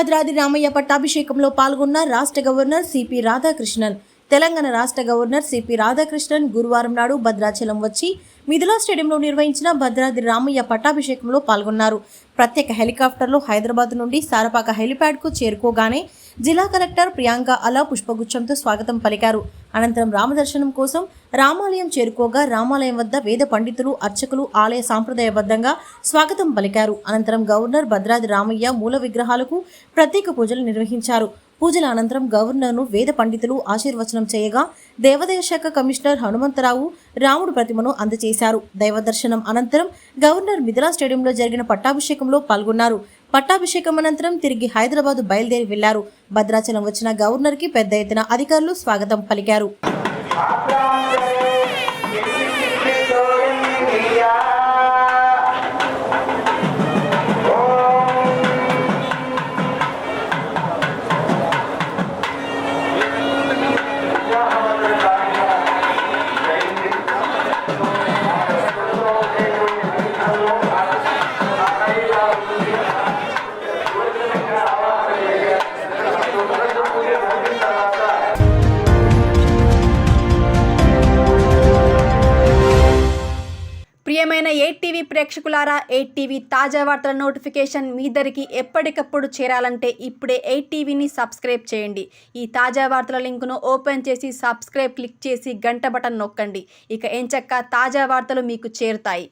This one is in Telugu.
భద్రాద్రి రామయ్య పట్టాభిషేకంలో పాల్గొన్న రాష్ట్ర గవర్నర్ సిపి రాధాకృష్ణన్. తెలంగాణ రాష్ట్ర గవర్నర్ సిపి రాధాకృష్ణన్ గురువారం నాడు భద్రాచలం వచ్చి మిథిలా స్టేడియంలో నిర్వహించిన భద్రాద్రి రామయ్య పట్టాభిషేకంలో పాల్గొన్నారు. ప్రత్యేక హెలికాప్టర్లో హైదరాబాద్ నుండి సారపాక హెలిప్యాడ్కు చేరుకోగానే జిల్లా కలెక్టర్ ప్రియాంక అలా పుష్పగుచ్చంతో స్వాగతం పలికారు. అనంతరం రామదర్శనం కోసం రామాలయం చేరుకోగా రామాలయం వద్ద వేద పండితులు, అర్చకులు ఆలయ సాంప్రదాయబద్ధంగా స్వాగతం పలికారు. అనంతరం గవర్నర్ భద్రాద్రి రామయ్య మూల విగ్రహాలకు ప్రత్యేక పూజలు నిర్వహించారు. పూజల అనంతరం గవర్నర్ను వేద పండితులు ఆశీర్వచనం చేయగా దేవాదాయ శాఖ కమిషనర్ హనుమంతరావు రాముడు ప్రతిమను అందజేశారు. దైవదర్శనం అనంతరం గవర్నర్ మిథిలా స్టేడియంలో జరిగిన పట్టాభిషేకంలో పాల్గొన్నారు. పట్టాభిషేకం అనంతరం తిరిగి హైదరాబాద్ బయలుదేరి వెళ్లారు. భద్రాచలం వచ్చిన గవర్నర్కి పెద్ద ఎత్తున అధికారులు స్వాగతం పలికారు. ప్రియమైన 8TV ప్రేక్షకులారా, 8TV తాజా వార్తల నోటిఫికేషన్ మీ దరికి ఎప్పటికప్పుడు చేరాలంటే ఇప్పుడే 8TVని సబ్స్క్రైబ్ చేయండి. ఈ తాజా వార్తల లింకును ఓపెన్ చేసి సబ్స్క్రైబ్ క్లిక్ చేసి గంట బటన్ నొక్కండి. ఇక ఎంచక్కా తాజా వార్తలు మీకు చేరుతాయి.